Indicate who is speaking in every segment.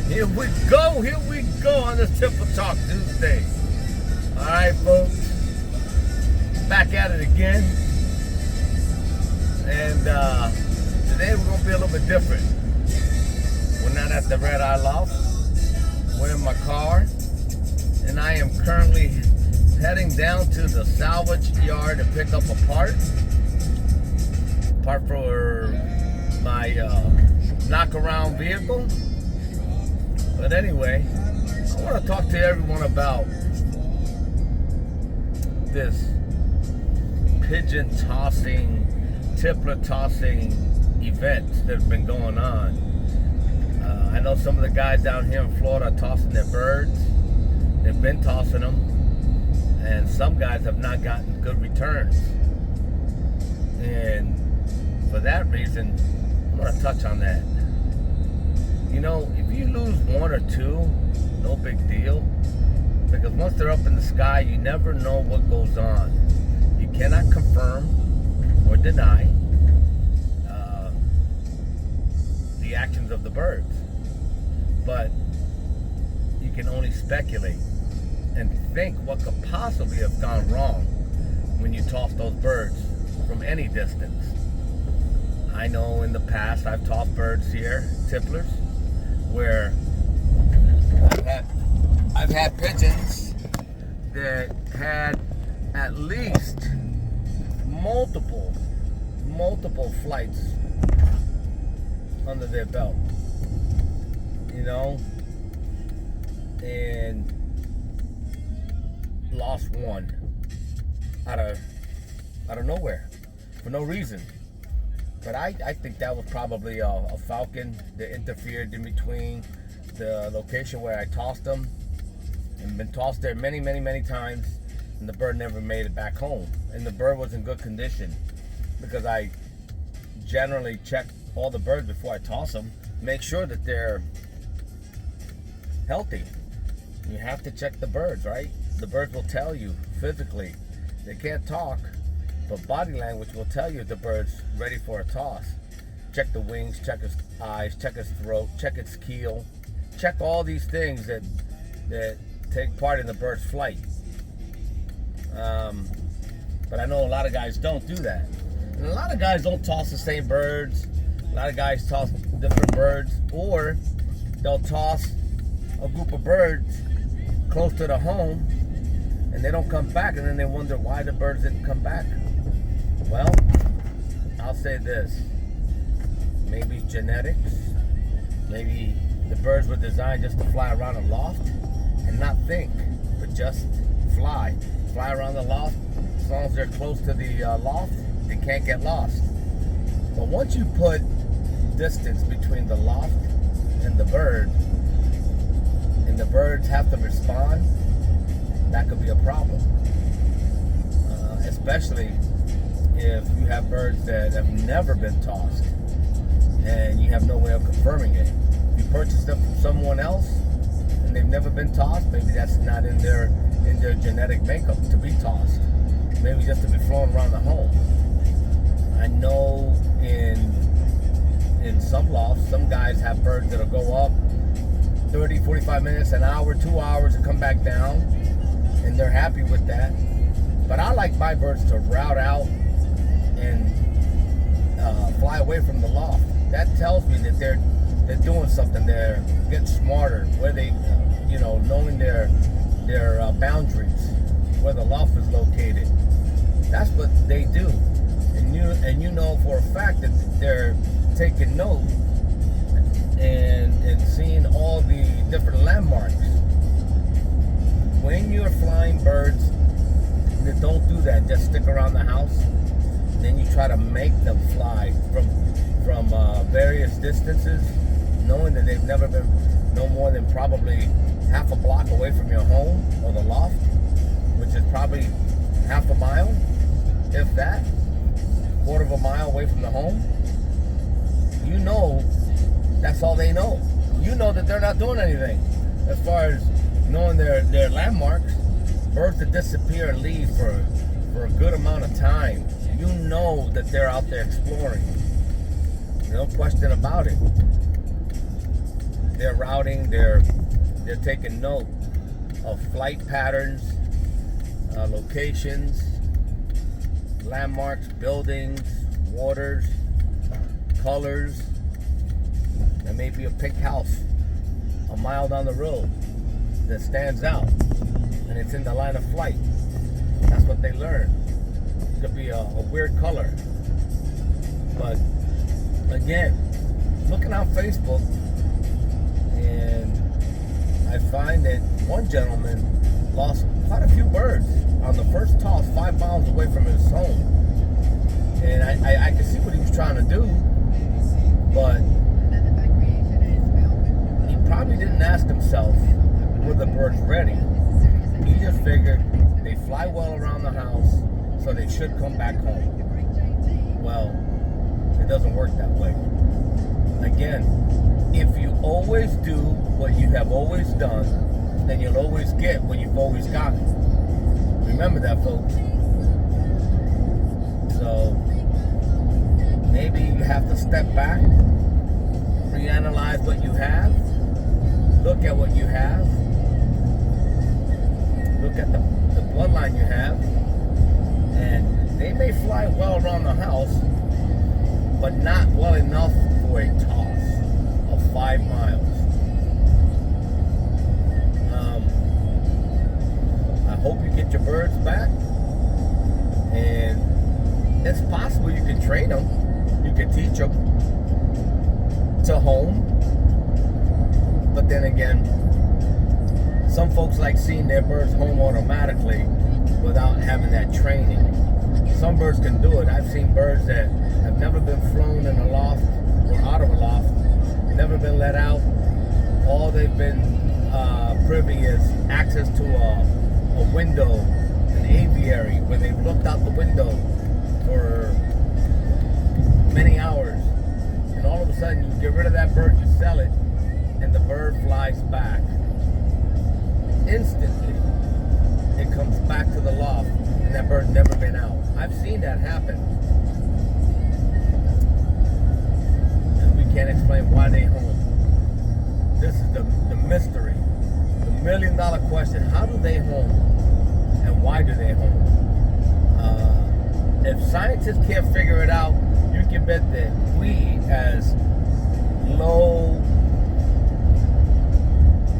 Speaker 1: Here we go on this Tipple Talk Tuesday. Alright, folks. Back at it again. And today we're going to be a little bit different. We're not at the Red Eye Loft. We're in my car. And I am currently heading down to the salvage yard to pick up a part for my knock-around vehicle. But anyway, I want to talk to everyone about this pigeon tossing, tippler tossing events that have been going on. I know some of the guys down here in Florida are tossing their birds. They've been tossing them, and some guys have not gotten good returns. And for that reason, I'm going to touch on that. You know, if you lose one or two, no big deal. Because once they're up in the sky, you never know what goes on. You cannot confirm or deny the actions of the birds. But you can only speculate and think what could possibly have gone wrong when you toss those birds from any distance. I know in the past I've tossed birds here, tipplers, where I've had pigeons that had at least multiple flights under their belt, you know, and lost one out of nowhere for no reason. But I think that was probably a falcon that interfered in between the location where I tossed them, and been tossed there many times, and the bird never made it back home. And the bird was in good condition, because I generally check all the birds before I toss them, make sure that they're healthy. You have to check the birds, right? The birds will tell you physically. They can't talk, but body language will tell you if the bird's ready for a toss. Check the wings, check its eyes, check its throat, check its keel. Check all these things that take part in the bird's flight. But I know a lot of guys don't do that. And a lot of guys don't toss the same birds. A lot of guys toss different birds, or they'll toss a group of birds close to the home and they don't come back, and then they wonder why the birds didn't come back. Well, I'll say this. Maybe it's genetics. Maybe the birds were designed just to fly around a loft and not think, but just fly around the loft. As long as they're close to the loft, they can't get lost. But once you put distance between the loft and the bird, and the birds have to respond, that could be a problem. Especially if you have birds that have never been tossed and you have no way of confirming it. If you purchase them from someone else and they've never been tossed, maybe that's not in their genetic makeup to be tossed. Maybe just to be flown around the home. I know in some lofts, some guys have birds that'll go up 30, 45 minutes, an hour, 2 hours, and come back down, and they're happy with that. But I like my birds to route out and fly away from the loft. That tells me that they're doing something. They're getting smarter, where they, knowing their boundaries, where the loft is located. That's what they do, and you know for a fact that they're taking note and seeing all the different landmarks. When you're flying birds that don't do that, just stick around the house, then you try to make them fly from various distances, knowing that they've never been no more than probably half a block away from your home or the loft, which is probably half a mile, if that, quarter of a mile away from the home. You know that's all they know. You know that they're not doing anything as far as knowing their landmarks. Birds that disappear and leave for a good amount of time, you know that they're out there exploring. No question about it. They're routing. They're taking note of flight patterns, locations, landmarks, buildings, waters, colors. There may be a pink house a mile down the road that stands out, and it's in the line of flight. That's what they learn. It could be a weird color. But again, looking on Facebook, and I find that one gentleman lost quite a few birds on the first toss 5 miles away from his home. And I could see what he was trying to do, but he probably didn't ask himself, were the birds ready? He just figured they fly well around the house, so they should come back home. Well, it doesn't work that way. Again, if you always do what you have always done, then you'll always get what you've always gotten. Remember that, folks. So maybe you have to step back, reanalyze what you have, look at what you have, look at the bloodline you have, and they may fly well around the house, but not well enough for a toss of 5 miles. I hope you get your birds back, and it's possible you can train them, you can teach them to home, but then again, some folks like seeing their birds home automatically without having that training. Some birds can do it. I've seen birds that have never been flown in a loft or out of a loft, never been let out. All they've been privy is access to a window, an aviary, where they've looked out the window for many hours. And all of a sudden, you get rid of that bird, you sell it, and the bird flies back. Instantly, it comes back to the loft, and that bird's never been out. I've seen that happen. And we can't explain why they home. This is the mystery, the $1 million question. How do they home, and why do they home? If scientists can't figure it out, you can bet that we, as low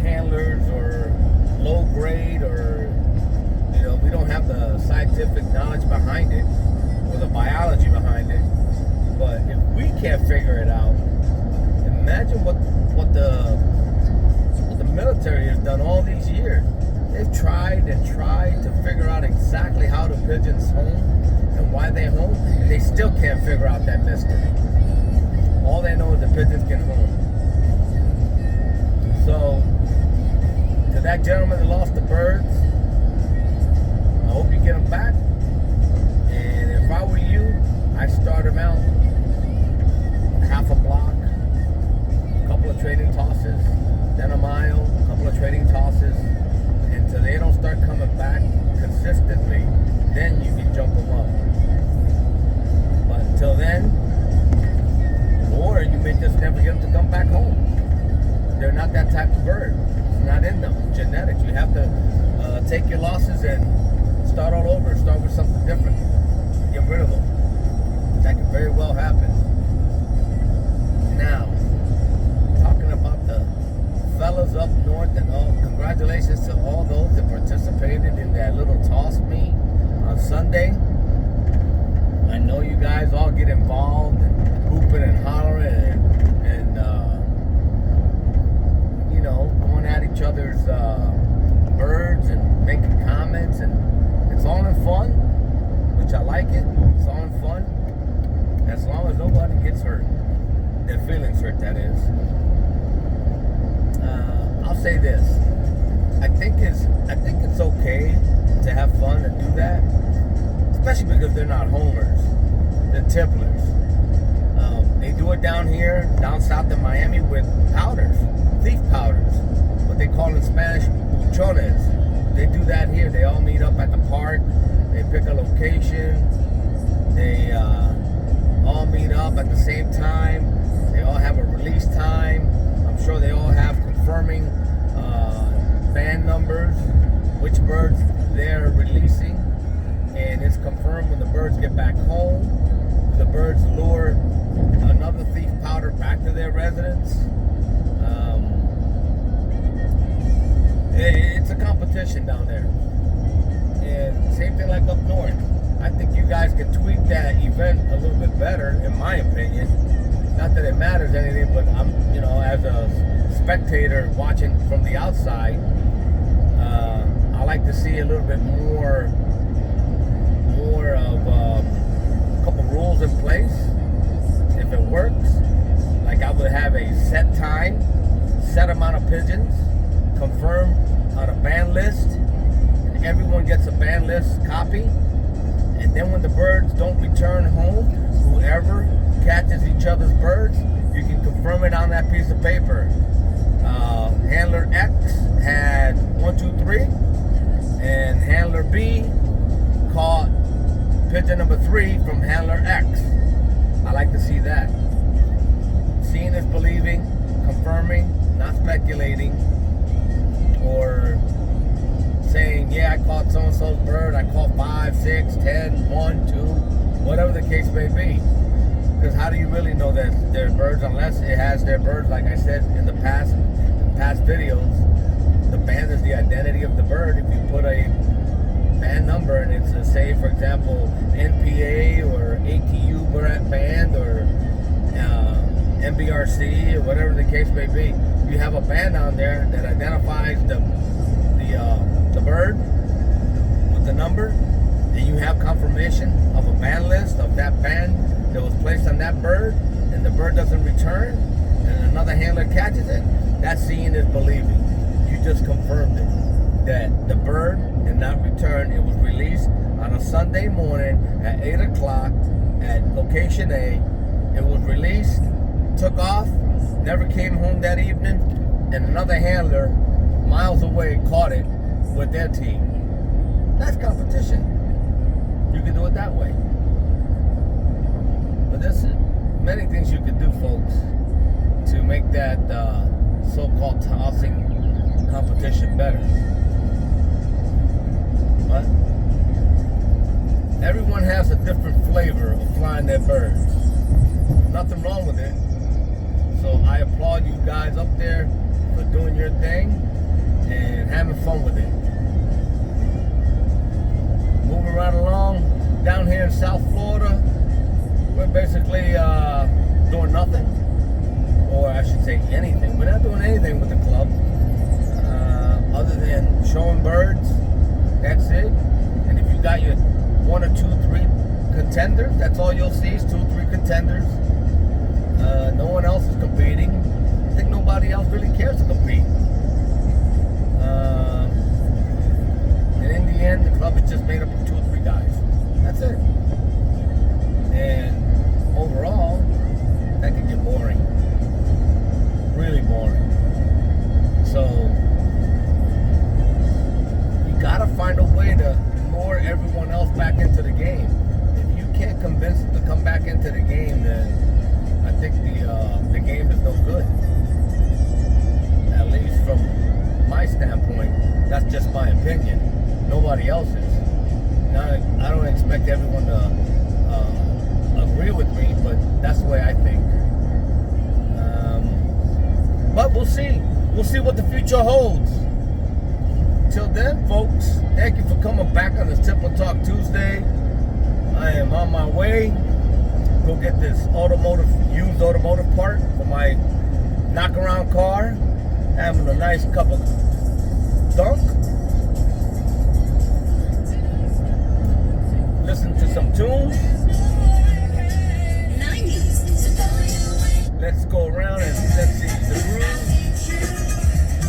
Speaker 1: handlers or low grade, or we don't have the scientific knowledge behind it or the biology behind it, but if we can't figure it out, imagine what the military has done all these years. They've tried and tried to figure out exactly how the pigeons home and why they home, and they still can't figure out that mystery. All they know is the pigeons can home. So, to that gentleman that lost the birds, I hope you get them back. And if I were you, I'd start them out half a block, a couple of trading tosses, then a mile, a couple of trading tosses, until they don't start coming back consistently. Then you can jump them up. But until then, or you may just never get them to come back home. They're not that type of bird. It's not in them. Genetics. You have to take your losses and start all over. Start with something different. Get rid of them. That could very well happen. Now, talking about the fellas up north, and congratulations to all those that participated in that little toss meet on Sunday. I know you guys all get involved and hooping and hollering and going at each other's birds and making comments, and it's all in fun, which I like it. It's all in fun, as long as nobody gets hurt. Their feelings hurt, that is. I'll say this. I think it's okay to have fun and do that, especially because they're not homers. They're tipplers. They do it down here, down south in Miami, with powders, thief powders, what they call in Spanish buchones. They do that here. They all meet up at the park. They pick a location. They all meet up at the same time. They all have a release time. I'm I'm sure they all have confirming band numbers, which birds they're releasing, and it's confirmed when the birds get back home. The birds lure another thief powder back to their residence. It's a competition down there, and same thing like up north. I think you guys can tweak that event a little bit better, in my opinion. Not that it matters anything, but I'm, as a spectator watching from the outside, I like to see a little bit more of a couple rules in place. If it works, like I would have a set time, set amount of pigeons, confirmed on a ban list, and everyone gets a ban list copy. And then when the birds don't return home, whoever catches each other's birds, you can confirm it on that piece of paper. Handler X had 1, 2, 3, and Handler B caught pigeon number 3 from Handler X. I like to see that. Seeing is believing, confirming, not speculating, or saying, yeah, I caught so-and-so's bird, I caught 5, 6, 10, 1, 2, whatever the case may be. Because how do you really know that they're birds unless it has their birds, like I said in the past videos? The band is the identity of the bird. If you put a band number and it's a, say, for example, NPA or ATU band or MBRC or whatever the case may be, you have a band on there that identifies the bird with the number, and you have confirmation of a band list of that band that was placed on that bird, and the bird doesn't return, and another handler catches it. That's seeing is believing. You just confirmed it, that the bird did not return. It was released on a Sunday morning at 8 o'clock at location A. It was released, took off, never came home that evening, and another handler miles away caught it with their team. That's competition. You can do it that way. But there's many things you can do, folks, to make that so-called tossing competition better. But everyone has a different flavor of flying their birds. Nothing wrong with it. So I applaud you guys up there for doing your thing and having fun with it. Moving right along, down here in South Florida, we're basically doing nothing, or I should say anything. We're not doing anything with the club other than showing birds. That's it. And if you got your 1 or 2, 3 contenders, that's all you'll see is 2 or 3 contenders. No one else is competing. I think nobody else really cares to compete. And in the end, the club is just made up of 2 or 3 guys. That's it. And overall, that can get boring. Really boring. So, you gotta find a way to lure everyone else back into the game. If you can't convince them to come back into the game, then I think the game is no good. At least from my standpoint, that's just my opinion. Nobody else's. Now, I don't expect everyone to agree with me, but that's the way I think. But we'll see. We'll see what the future holds. Till then, folks, thank you for coming back on this Tipple Talk Tuesday. I am on my way. Go get this used automotive part for my knockaround car. Having a nice cup of dunk. Listen to some tunes. Let's go around and let's see the groove.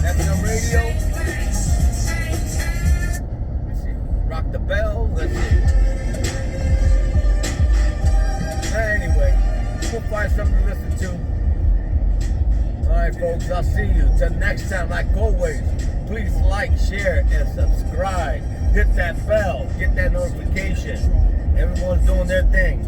Speaker 1: FM radio. Let's see. Rock the bell. Let's see. Anyway, we'll find something to listen to. Alright, folks, I'll see you. Till next time, like always, please like, share, and subscribe. Hit that bell. Get that notification. Everyone's doing their thing.